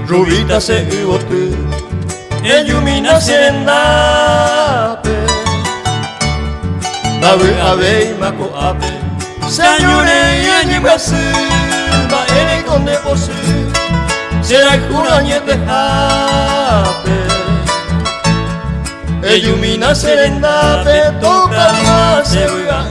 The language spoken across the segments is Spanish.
Rubita se uotu Eyumina serendape Dabu abe imako ape Sayure yenyugasu Ba ere konde osu Serai kuranyete hape Eyumina serendape Tokarma sebuga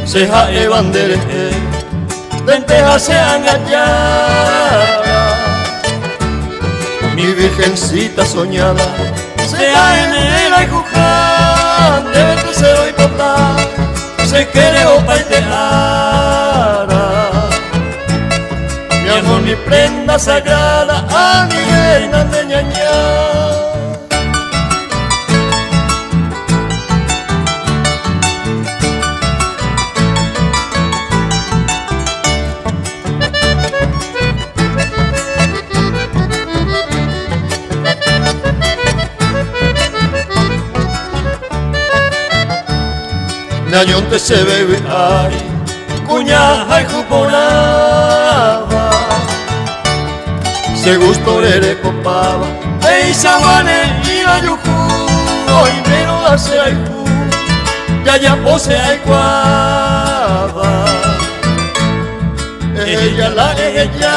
Ceja e bandere, lentejas se engañada. Mi virgencita soñada, sea enera y juján, debe tu ser hoy portar, se quiere opa y te hará. Mi amor, mi prenda sagrada, a mi reina de ñaña. Nañonte se bebe ay, cuñaja y juponaba, se gustó rere copaba, ei sabane y la yuju, hoy menos hace ay ju, ya pose ay cuava, ella la ella